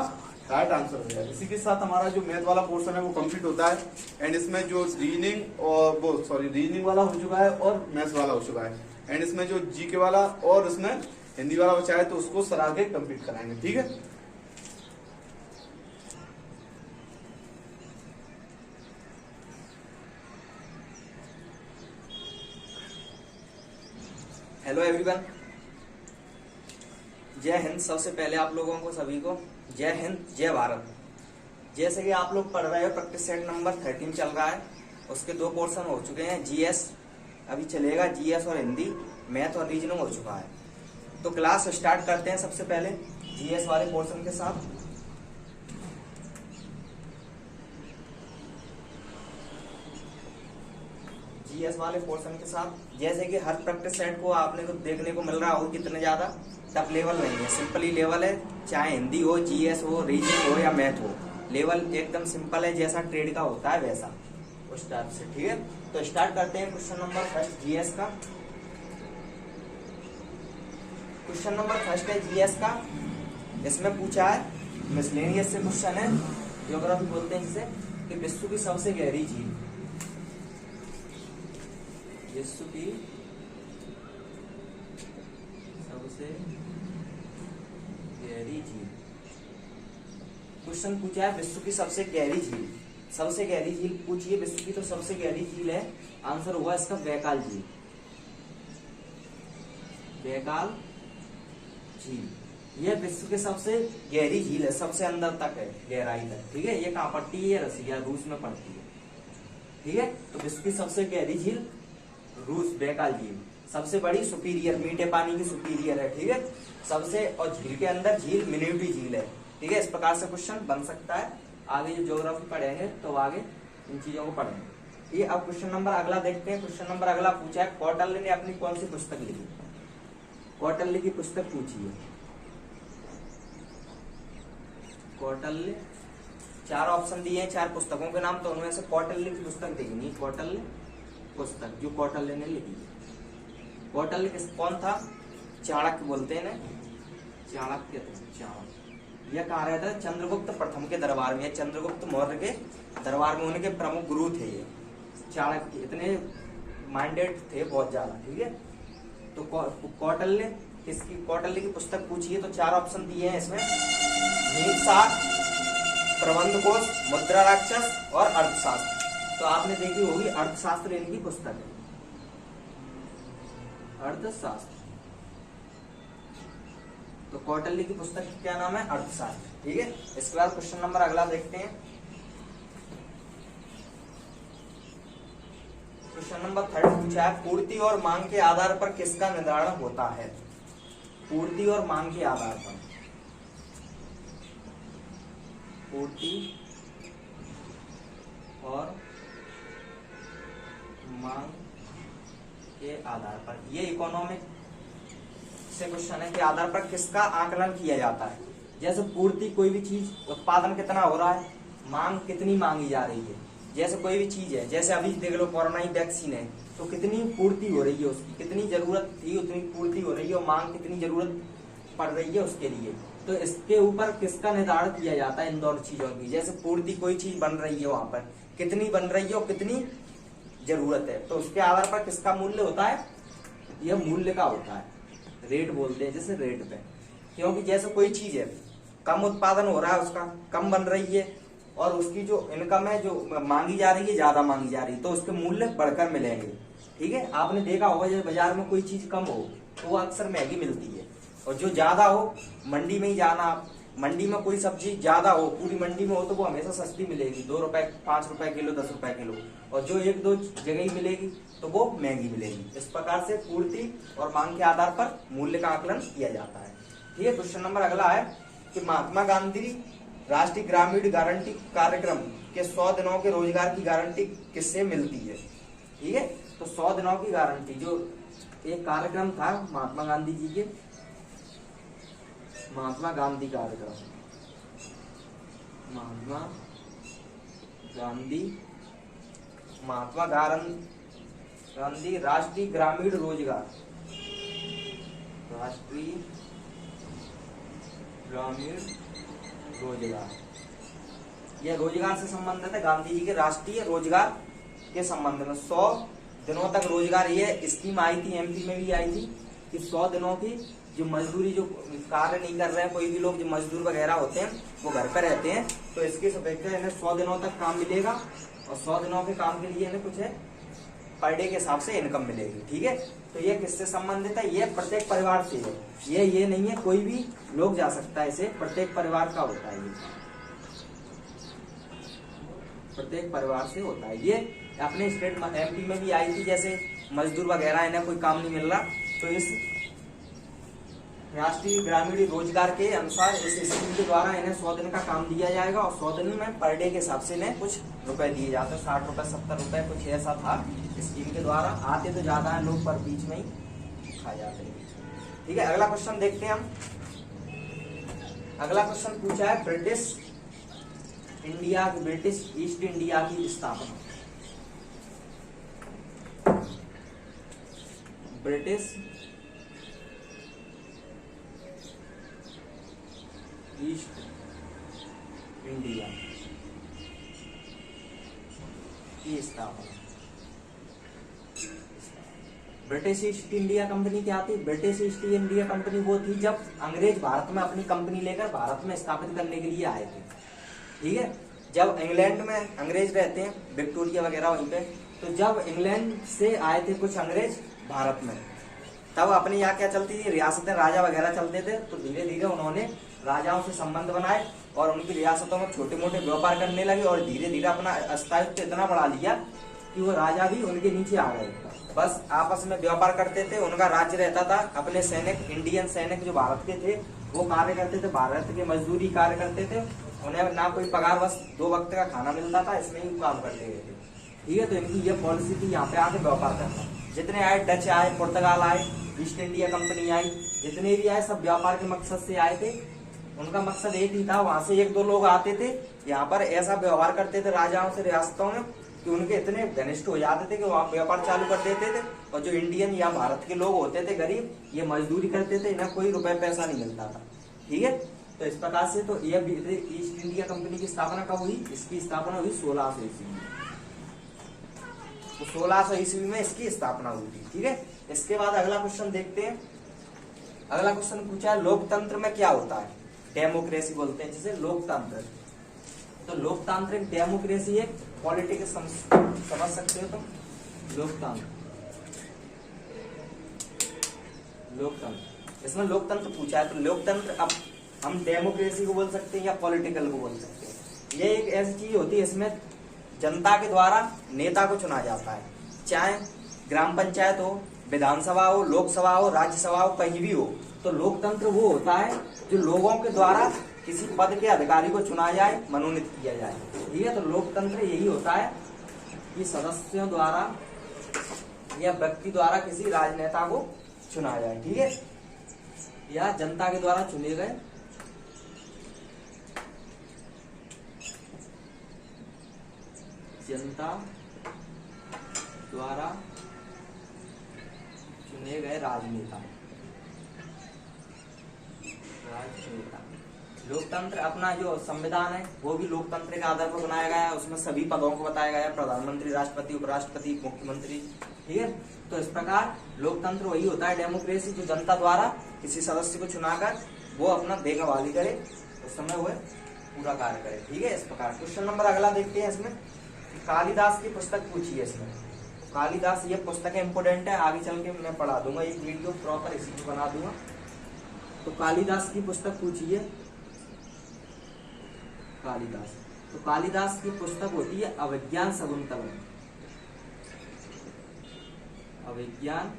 राइट आंसर हो जाएगा। इसी के साथ हमारा जो मैथ वाला पोर्शन है वो कंप्लीट होता है, एंड इसमें जो रीजनिंग और वो रीजनिंग वाला हो चुका है और मैथ्स वाला हो चुका है, एंड इसमें जो जीके वाला और इसमें हिंदी वाला बचा है तो उसको सरा के कंप्लीट कराएंगे। ठीक है, हेलो एवरीवन, जय हिंद। सबसे पहले आप लोगों को सभी को जय हिंद जय भारत। जैसे कि आप लोग पढ़ रहे हो प्रैक्टिस सेट नंबर 13 चल रहा है, उसके 2 पोर्शन हो चुके हैं, जीएस अभी चलेगा, जीएस और हिंदी, मैथ और रीजनिंग हो चुका है। तो क्लास स्टार्ट करते हैं सबसे पहले जीएस वाले पोर्शन के साथ। जीएस वाले पोर्शन के साथ जैसे कि हर प्रैक्टिस सेट को आपने को देखने को मिल रहा हो कितने ज्यादा टफ लेवल नहीं है, सिंपल ही लेवल है, चाहे हिंदी हो, जीएस हो, रीजनिंग हो या मैथ हो, लेवल एकदम सिंपल है, जैसा ट्रेड का होता है वैसा उस टाइप से। ठीक है, तो स्टार्ट करते हैं क्वेश्चन नंबर 1 जीएस का। क्वेश्चन नंबर 1 है जीएस का, इसमें पूछा है मिसलेनियस से क्वेश्चन है, ज्योग्राफी बोलते हैं जिसे, कि विश्व की सबसे गहरी झील, विश्व की सबसे गहरी झील। क्वेश्चन पूछा है विश्व की सबसे गहरी झील, सबसे गहरी झील पूछिए विश्व की, तो सबसे गहरी झील है, आंसर हुआ इसका बैकाल झील, बैकाल झील। यह विश्व की सबसे गहरी झील है, सबसे अंदर तक है, गहराई तक, ठीक है। ये कहाँ पड़ती है? ये रसिया, रूस में पड़ती है, ठीक है। तो विश्व की सबसे गहरी झील रूस, बैकाल झील। सबसे बड़ी सुपीरियर, मीठे पानी की सुपीरियर है, ठीक है। सबसे, और झील के अंदर झील मिनिटी झील है, ठीक है। इस प्रकार से क्वेश्चन बन सकता है। आगे जो ज्योग्राफी पढ़ेंगे तो आगे इन चीजों को पढ़ेंगे। ये अब क्वेश्चन नंबर अगला देखते हैं। क्वेश्चन नंबर अगला पूछा है, कौटिल्य ने अपनी कौन सी पुस्तक लिखी? कौटिल्य की पुस्तक पूछी है। कौटिल्य, 4 ऑप्शन दिए हैं, 4 पुस्तकों के नाम, तो उनमें से कौटिल्य की पुस्तक देखनी। कौटिल्य पुस्तक जो कौटिल्य ने लिखी है। कौटिल्य कौन था? चाणक्य बोलते हैं ना, चाणक्य थे, चाणक्य। यह कहाँ रहता है? चंद्रगुप्त प्रथम के दरबार में, चंद्रगुप्त मौर्य के दरबार में उनके प्रमुख गुरु थे ये चाणक्य। इतने माइंडेड थे बहुत ज्यादा, ठीक है। तो कौटिल्य किसकी, कौटिल्य की पुस्तक पूछी है, तो 4 ऑप्शन दिए हैं इसमें, नीतिशास्त्र, प्रबंध कोश, मुद्रा राक्षस और अर्थशास्त्र। तो आपने देखी होगी अर्थशास्त्र इनकी पुस्तक है, अर्थशास्त्र। तो कौटिल्य की पुस्तक का क्या नाम है? अर्थशास्त्र, ठीक है। इसके बाद क्वेश्चन नंबर अगला देखते हैं। क्वेश्चन नंबर 3 पूछा है, पूर्ति और मांग के आधार पर किसका निर्धारण होता है? पूर्ति और मांग के आधार पर, पूर्ति और मांग के आधार पर, ये इकोनॉमिक से क्वेश्चन है कि आधार पर किसका आकलन किया जाता है। जैसे पूर्ति, कोई भी चीज उत्पादन कितना हो रहा है, मांग कितनी मांगी जा रही है। जैसे कोई भी चीज है, जैसे अभी देख लो कोरोना वैक्सीन है, तो कितनी पूर्ति हो रही है उसकी, कितनी जरूरत थी उतनी पूर्ति हो रही है, और मांग कितनी जरूरत पड़ रही है उसके लिए। तो इसके ऊपर किसका निर्धारण किया जाता है? इन दोनों चीजों की। जैसे पूर्ति, कोई चीज बन रही है, वहां पर कितनी बन रही है और कितनी जरूरत है, तो उसके आधार पर किसका मूल्य होता है? यह मूल्य का होता है, रेट बोलते हैं जैसे रेट पे। क्योंकि जैसे कोई चीज है, कम उत्पादन हो रहा है उसका, कम बन रही है, और उसकी जो इनकम है जो मांगी जा रही है ज्यादा मांगी जा रही है, तो उसके मूल्य बढ़कर मिलेंगे, ठीक है। आपने देखा होगा जब बाजार में कोई चीज कम हो तो वो अक्सर महंगी मिलती है, और जो ज्यादा हो, मंडी में ही जाना आप, मंडी में कोई सब्जी ज्यादा हो, पूरी मंडी में हो, तो वो हमेशा सस्ती मिलेगी, 2 रुपए, 5 रुपए किलो, 10 रुपए किलो। और जो 1-2 जगह ही मिलेगी तो वो महंगी मिलेगी। इस प्रकार से पूर्ति और मांग के आधार पर मूल्य का आकलन किया जाता है, ठीक है। क्वेश्चन नंबर अगला है कि महात्मा गांधी राष्ट्रीय ग्रामीण गारंटी कार्यक्रम के 100 दिनों के रोजगार की गारंटी किससे मिलती है? ठीक है, तो 100 दिनों की गारंटी जो एक कार्यक्रम था महात्मा गांधी जी के, महात्मा गांधी कार्यक्रम, महात्मा गांधी राष्ट्रीय ग्रामीण रोजगार, राष्ट्रीय ग्रामीण रोजगार, यह रोजगार से संबंधित है। गांधी जी के राष्ट्रीय रोजगार के संबंध में 100 दिनों तक रोजगार, ये स्कीम आई थी, एमपी में भी आई थी कि 100 दिनों की जो मजदूरी, जो कार्य नहीं कर रहे हैं, कोई भी लोग जो मजदूर वगैरह होते हैं वो घर पर रहते हैं, तो इसकी अपेक्षा इन्हें 100 दिनों तक काम मिलेगा, और 100 दिनों के काम के लिए इन्हें कुछ है पर डे के हिसाब से इनकम मिलेगी, ठीक है। तो ये किससे संबंधित है? ये प्रत्येक परिवार से है, ये नहीं है कोई भी लोग जा सकता है, इसे प्रत्येक परिवार का होता है, ये प्रत्येक परिवार से होता है। ये अपने स्टेट एमपी में भी आई थी, जैसे मजदूर वगैरह इन्हें कोई काम नहीं मिल रहा, तो इस राष्ट्रीय ग्रामीण रोजगार के अनुसार इस स्कीम के द्वारा इन्हें 100 दिन का काम दिया जाएगा, और 100 दिन में पर डे के हिसाब से इन्हें कुछ रुपए दिए जाते हैं, 60 रुपए 70 रुपए कुछ ऐसा था स्कीम के द्वारा। आते तो ज्यादा है लोग, पर बीच में ही खा जाते हैं, ठीक है। अगला क्वेश्चन देखते हैं हम। अगला क्वेश्चन पूछा है ब्रिटिश ईस्ट इंडिया की स्थापना, ब्रिटिश ईस्ट इंडिया की स्थापना। ब्रिटिश ईस्ट इंडिया कंपनी क्या थी? ब्रिटिश ईस्ट इंडिया कंपनी वो थी जब अंग्रेज भारत में अपनी कंपनी लेकर भारत में स्थापित करने के लिए आए थे, ठीक है। जब इंग्लैंड में अंग्रेज रहते हैं, विक्टोरिया वगैरह वहीं पे, तो जब इंग्लैंड से आए थे कुछ अंग्रेज भारत में, तब अपने यहाँ क्या चलती थी, रियासतें राजा वगैरह चलते थे, तो धीरे धीरे उन्होंने राजाओं से संबंध बनाए और उनकी रियासतों में छोटे मोटे व्यापार करने लगे और धीरे धीरे अपना स्थायित्व इतना बढ़ा लिया कि वो राजा भी उनके नीचे आ गए। बस आपस में व्यापार करते थे, उनका राज्य रहता था। अपने सैनिक, इंडियन सैनिक जो भारत के थे, वो कार्य करते थे, भारत के मजदूरी कार्य करते थे। उन्हें ना कोई पगार, बस 2 वक्त का खाना मिलता था, इसमें ही काम करते थे। ठीक है, तो इनकी ये पॉलिसी थी यहाँ पे आके व्यापार करना। जितने आए, डच आए, पुर्तगाल आए, ईस्ट इंडिया कंपनी आई, जितने भी आए सब व्यापार के मकसद से आए थे। उनका मकसद एक ही था, वहां से 1-2 लोग आते थे, यहाँ पर ऐसा व्यवहार करते थे राजाओं से, रियासतों में, कि उनके इतने घनिष्ठ हो जाते थे कि वहाँ व्यापार चालू कर देते थे। और जो इंडियन या भारत के लोग होते थे गरीब, ये मजदूरी करते थे, इन्हें कोई रुपए पैसा नहीं मिलता था। ठीक है, तो इस प्रकार से तो ये ईस्ट इंडिया कंपनी की स्थापना कब हुई? इसकी स्थापना हुई 1600 ईस्वी में। तो 1600 ईस्वी में इसकी स्थापना हुई थी। ठीक है, इसके बाद अगला क्वेश्चन देखते हैं। अगला क्वेश्चन पूछा है, लोकतंत्र में क्या होता है? डेमोक्रेसी बोलते हैं जिसे, लोकतंत्र। तो लोकतांत्रिक, डेमोक्रेसी एक पॉलिटिक्स समझ सकते हो तुम। लोकतंत्र, लोकतंत्र, इसमें लोकतंत्र पूछा है। तो लोकतंत्र अब हम डेमोक्रेसी को बोल सकते हैं या पॉलिटिकल को बोल सकते हैं। ये एक ऐसी चीज होती है, इसमें जनता के द्वारा नेता को चुना जाता है, चाहे ग्राम पंचायत हो, विधानसभा हो, लोकसभा हो, राज्यसभा हो, कहीं भी हो। तो लोकतंत्र वो होता है जो लोगों के द्वारा किसी पद के अधिकारी को चुना जाए, मनोनीत किया जाए। ठीक है, तो लोकतंत्र यही होता है कि सदस्यों द्वारा या व्यक्ति द्वारा किसी राजनेता को चुना जाए। ठीक है, या जनता के द्वारा चुने गए जनता द्वारा चुने गए राजनेता। लोकतंत्र अपना जो संविधान है वो भी लोकतंत्र के आधार पर बनाया गया है। उसमें सभी पदों को बताया गया है, प्रधानमंत्री, राष्ट्रपति, उपराष्ट्रपति, मुख्यमंत्री। ठीक है, तो इस प्रकार लोकतंत्र वही होता है, डेमोक्रेसी, जो जनता द्वारा किसी सदस्य को चुनाकर वो अपना देखभाली करे, उस समय वो पूरा कार्य करे। ठीक है, इस प्रकार। क्वेश्चन नंबर अगला देखते हैं। इसमें कालिदास की पुस्तक पूछी है। इसमें कालिदास, ये पुस्तक इम्पोर्टेंट है, आगे चल के मैं पढ़ा दूंगा, एक वीडियो प्रॉपर इसी को बना दूंगा। तो कालिदास की पुस्तक पूछी है, कालिदास। तो कालिदास की पुस्तक होती है अभिज्ञान शाकुंतलम। अभिज्ञान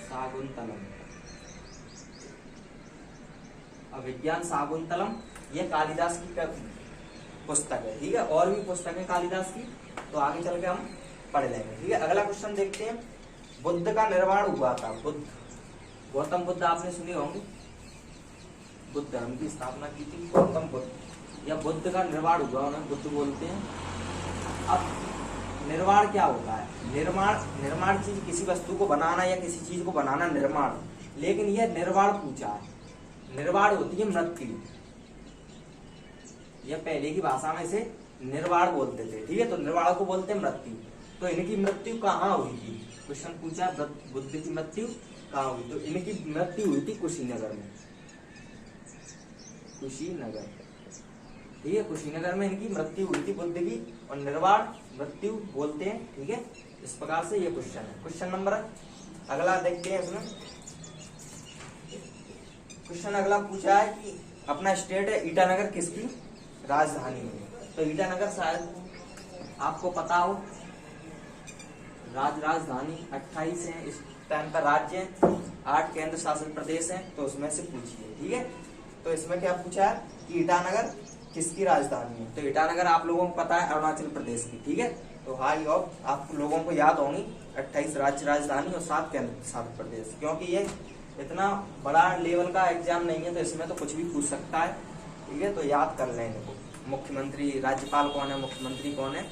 शाकुंतलम, अभिज्ञान शाकुंतलम, ये कालिदास की पुस्तक है। ठीक है, और भी पुस्तक है कालिदास की, तो आगे चल के हम पढ़ लेंगे। ठीक है, अगला क्वेश्चन देखते हैं। बुद्ध का निर्माण हुआ था। बुद्ध, गौतम बुद्ध आपने सुने होंगे, बुद्ध धर्म की स्थापना की थी गौतम बुद्ध, या बुद्ध का निर्माण हुआ, उन्हें बुद्ध बोलते हैं। अब निर्माण क्या होता है? निर्माण चीज, किसी वस्तु को बनाना या किसी चीज को बनाना निर्माण। लेकिन यह निर्वाण पूछा है। निर्वाण होती है मृत्यु, यह पहले की भाषा में इसे निर्वाण बोलते थे। ठीक है, तो निर्वाण को बोलते हैं मृत्यु। तो इनकी मृत्यु कहाँ हुई थी? क्वेश्चन पूछा, बुद्ध की मृत्यु कहाँ हुई? तो इनकी मृत्यु हुई थी कुशीनगर में। कुशीनगर, ठीक है, कुशीनगर में इनकी मृत्यु हुई थी बुद्ध की, और निर्वाण मृत्यु बोलते हैं। ठीक है, इस प्रकार से ये क्वेश्चन है। क्वेश्चन नंबर अगला देखते हैं। इसमें क्वेश्चन अगला पूछा है कि अपना स्टेट है ईटानगर किसकी राजधानी है? तो ईटानगर शायद आपको पता हो, राजधानी 28 है इस टाइम का, राज्य है 8 केंद्र शासित प्रदेश हैं, तो उसमें से पूछिए। ठीक है, तो इसमें क्या पूछा है कि ईटानगर किसकी राजधानी है? तो ईटानगर आप लोगों को पता है अरुणाचल प्रदेश की। ठीक है, तो हाई ऑफ आप लोगों को याद होंगी 28 राज्य राजधानी और 7 केंद्र शासित प्रदेश। क्योंकि ये इतना बड़ा लेवल का एग्जाम नहीं है, तो इसमें तो कुछ भी पूछ सकता है। ठीक है, तो याद कर लें इनको। मुख्यमंत्री, राज्यपाल कौन है, मुख्यमंत्री कौन है।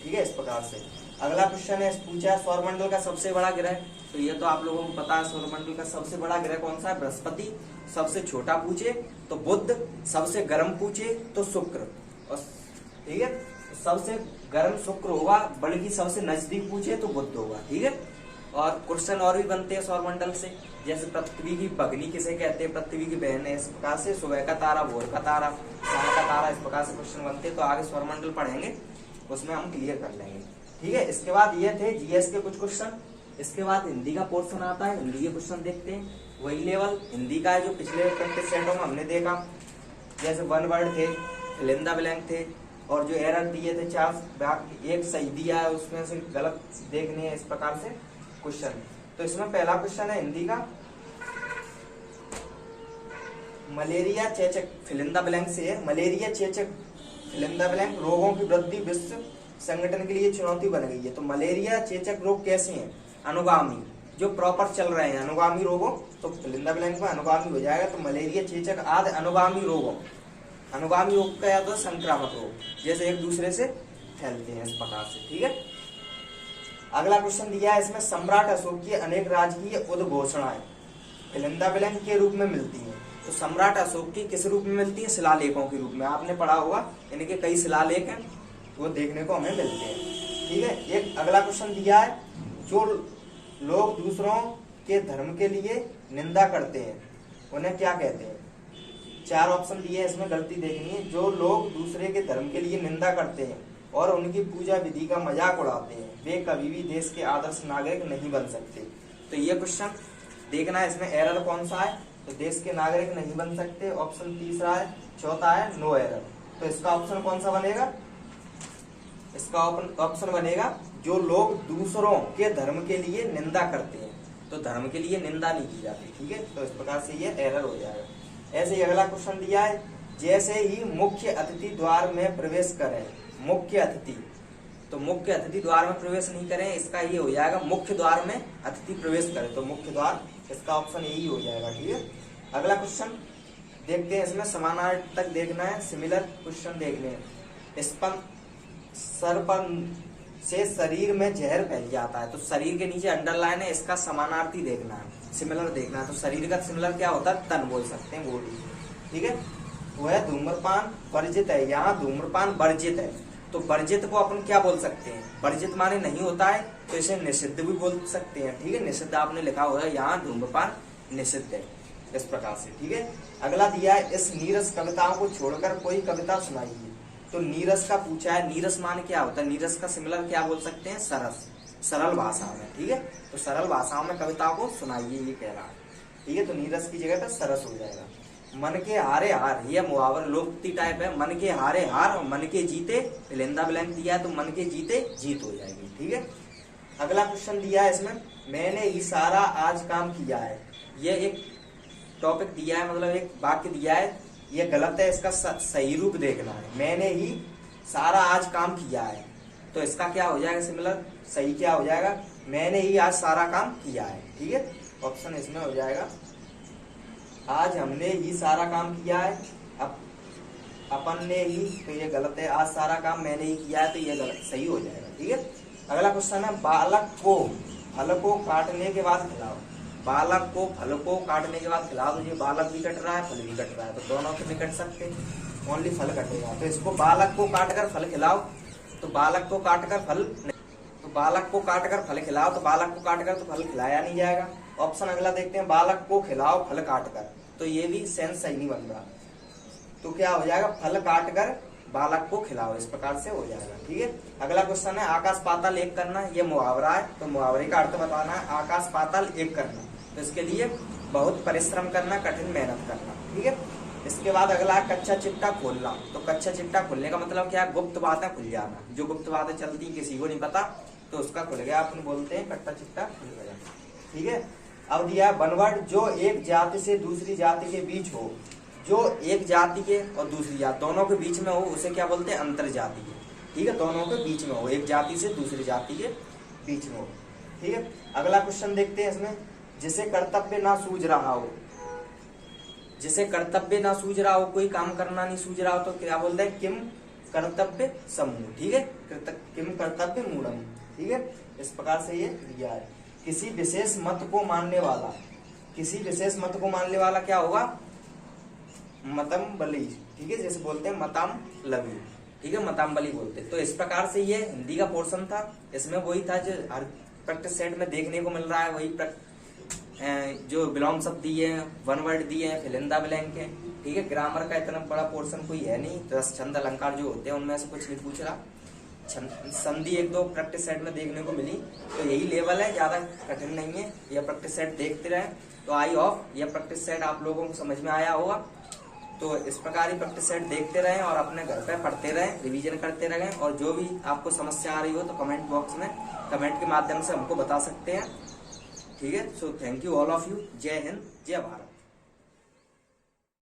ठीक है, इस प्रकार से। अगला क्वेश्चन है, पूछा है सौरमंडल का सबसे बड़ा ग्रह। तो ये तो आप लोगों को पता है, सौरमंडल का सबसे बड़ा ग्रह कौन सा है? बृहस्पति। सबसे छोटा पूछे तो बुध, सबसे गर्म पूछे तो शुक्र। ठीक है, सबसे गर्म शुक्र होगा, बल्कि सबसे नजदीक पूछे तो बुध होगा। ठीक है, और क्वेश्चन और भी बनते हैं सौरमंडल से, जैसे पृथ्वी की भगनी किसे कहते हैं, पृथ्वी की बहन है, इस प्रकार से सुबह का तारा, भोर का तारा, शाम का तारा, इस प्रकार से क्वेश्चन बनते हैं। तो आगे सौरमंडल पढ़ेंगे, उसमें हम क्लियर कर लेंगे। ठीक है, इसके बाद ये थे जीएस के कुछ क्वेश्चन। इसके बाद हिंदी का पोर्शन आता है, हिंदी के क्वेश्चन देखते हैं। वही लेवल हिंदी का है जो पिछले प्रैक्टिस सेटों में हमने देखा, जैसे वन वर्ड थे, फिल इन द ब्लैंक थे, और जो एरर दिए थे 4, एक सही दिया है उसमें से गलत देखने हैं, इस प्रकार से क्वेश्चन। तो इसमें पहला क्वेश्चन है हिंदी का, मलेरिया चेचक, फिल इन द ब्लैंक से है, मलेरिया चेचक फिल इन द ब्लैंक रोगों की वृद्धि विश्व संगठन के लिए चुनौती बन गई है। तो मलेरिया चेचक रोग कैसे हैं? अनुगामी, जो प्रॉपर चल रहे हैं अनुगामी रोगों, तो फिल इन द ब्लैंक में अनुगामी हो जाएगा। तो मलेरिया चेचक आदि अनुगामी रोगों, अनुगामी रोग का या तो संक्रामक रोग, जैसे एक दूसरे से फैलते हैं, इस प्रकार से। ठीक है, अगला क्वेश्चन दिया है इसमें, सम्राट अशोक की अनेक राजकीय उद्घोषणाएं फिल इन द ब्लैंक के रूप में मिलती हैं। तो सम्राट अशोक की किस रूप में मिलती है? शिलालेखों के रूप में। आपने पढ़ा होगा इनके कई शिलालेख हैं, वो देखने को हमें मिलते हैं। ठीक है, एक अगला क्वेश्चन दिया है, जो लोग दूसरों के धर्म के लिए निंदा करते हैं उन्हें क्या कहते हैं? 4 ऑप्शन दिए हैं, इसमें गलती देखनी है। जो लोग दूसरे के धर्म के लिए निंदा करते हैं और उनकी पूजा विधि का मजाक उड़ाते हैं, वे कभी भी देश के आदर्श नागरिक नहीं बन सकते। तो ये क्वेश्चन देखना है, इसमें एरर कौन सा है? तो देश के नागरिक नहीं बन सकते, ऑप्शन तीसरा है। चौथा है नो एरर। तो इसका ऑप्शन कौन सा बनेगा? इसका ऑप्शन बनेगा जो लोग दूसरों के धर्म के लिए निंदा करते हैं। तो धर्म के लिए निंदा नहीं की जाती। ठीक है, तो इस प्रकार से ये एरर हो जाएगा। ऐसे ही अगला क्वेश्चन दिया है, जैसे ही मुख्य अतिथि द्वार में प्रवेश करें, मुख्य अतिथि, तो मुख्य अतिथि द्वार में प्रवेश नहीं करें, इसका ये हो जाएगा मुख्य द्वार में अतिथि प्रवेश करे, तो मुख्य द्वार, इसका ऑप्शन यही हो जाएगा। ठीक है, अगला क्वेश्चन देखते हैं, इसमें समानार्थक देखना है, सिमिलर क्वेश्चन देखने हैं। सर्पन से शरीर में जहर फैल जाता है, तो शरीर के नीचे अंडरलाइन है, इसका समानार्थी देखना है, सिमिलर देखना है। तो शरीर का सिमिलर क्या होता है? तन बोल सकते हैं, बॉडी। ठीक है, वह धूम्रपान वर्जित है, यहाँ धूम्रपान वर्जित है। तो वर्जित को अपन क्या बोल सकते हैं? वर्जित माने नहीं होता है, तो इसे निषिद्ध भी बोल सकते हैं। ठीक है, निषिद्ध आपने लिखा हुआ है, यहाँ धूम्रपान निषिद्ध है, इस प्रकार से। ठीक है, अगला दिया है, इस नीरस कविताओं को छोड़कर कोई कविता सुनाइए। तो नीरस का पूछा है, नीरस मान क्या होता है? नीरस का सिमिलर क्या बोल सकते हैं? सरस, सरल भाषा में। ठीक है, तो सरल भाषाओं में कविताओं को सुनाइए, ये कह रहा है। ठीक है, तो नीरस की जगह पर सरस हो जाएगा। मन के हारे हार, ये मुहावर लोकोक्ति टाइप है, मन के हारे हार और मन के जीते, फिल इन द ब्लैंक दिया है, तो मन के जीते जीत हो जाएगी। ठीक है, अगला क्वेश्चन दिया है इसमें, मैंने इशारा आज काम किया है। ये एक टॉपिक दिया है, मतलब एक वाक्य दिया है, ये गलत है, इसका सही रूप देखना है। मैंने ही सारा आज काम किया है, तो इसका क्या हो जाएगा? सिमिलर सही क्या हो जाएगा? मैंने ही आज सारा काम किया है। ठीक है, ऑप्शन इसमें हो जाएगा, आज हमने ही सारा काम किया है, अपन ने ही, तो ये गलत है। आज सारा काम मैंने ही किया है, तो ये गलत, सही हो जाएगा। ठीक है, अगला क्वेश्चन है, बालक को फल को काटने के बाद खिलाओ। बालक को फल को काटने के बाद खिलाओ, तो ये बालक भी कट रहा है, फल भी कट रहा है, तो दोनों तो नहीं कट सकते, ओनली फल कटेगा। तो इसको बालक को काटकर फल खिलाओ, तो बालक को काटकर फल, तो बालक को काटकर फल खिलाओ, तो बालक को काटकर तो फल खिलाया नहीं जाएगा। ऑप्शन अगला देखते हैं, बालक को खिलाओ फल काटकर, तो ये भी सेंस सही नहीं बन रहा, तो क्या हो जाएगा? फल काटकर बालक को खिलाओ, इस प्रकार से हो जाएगा। ठीक है, अगला क्वेश्चन है, आकाश पाताल एक करना। ये मुहावरा है, तो मुहावरे का अर्थ बताना है, आकाश पाताल एक करना, तो इसके लिए बहुत परिश्रम करना, कठिन मेहनत करना। ठीक है, इसके बाद अगला है, कच्चा चिट्टा खोलना। तो कच्चा चिट्टा खोलने का मतलब क्या है? गुप्त बातें खुल जाना, जो गुप्त बातें चलती किसी को नहीं पता, तो उसका खुल गया, अपन बोलते हैं कच्चा चिट्टा खुल गया। ठीक है, अब दिया है, बनवर्ड जो एक जाति से दूसरी जाति के बीच हो, जो एक जाति के और दूसरी जाति दोनों के बीच में हो, उसे क्या बोलते हैं? अंतर जातीय। ठीक है, दोनों के बीच में हो, एक जाति से दूसरी जाति के बीच में हो। ठीक है, अगला क्वेश्चन देखते हैं इसमें, जिसे कर्तव्य ना सूझ रहा हो, जिसे कर्तव्य ना सूझ रहा हो, कोई काम करना नहीं सूझ रहा हो, तो क्या बोलते हैं? किम कर्तव्य समूह। ठीक है, किम कर्तव्य मूढ़म। ठीक है, इस प्रकार से ये दिया है। किसी विशेष मत को मानने वाला, किसी विशेष मत को मानने वाला क्या होगा? मतम बली। ठीक है, जैसे बोलते हैं मतम लवी। ठीक है, मतम बली बोलते हैं। तो इस प्रकार से ये हिंदी का पोर्शन था, इसमें वही था जो हर प्रैक्टिस सेट में देखने को मिल रहा है, वही जो बिलोंग शब्द दिए हैं, वन वर्ड दिए हैं, फिल इन द ब्लैंक है। ठीक है, ग्रामर का इतना बड़ा पोर्शन कोई है नहीं, 10 छंद अलंकार जो होते हैं उनमें से कुछ नहीं पूछ रहा। संधि 1-2 प्रैक्टिस सेट में देखने को मिली। तो यही लेवल है, ज्यादा कठिन नहीं है। यह प्रैक्टिस सेट देखते रहे। तो आई होप यह प्रैक्टिस सेट आप लोगों को समझ में आया होगा। तो इस प्रकार ही प्रैक्टिस सेट देखते रहें और अपने घर पे पढ़ते रहें, रिवीजन करते रहें। और जो भी आपको समस्या आ रही हो तो कमेंट बॉक्स में कमेंट के माध्यम से हमको बता सकते हैं। ठीक है। So thank you all of you. जय हिंद, जय भारत।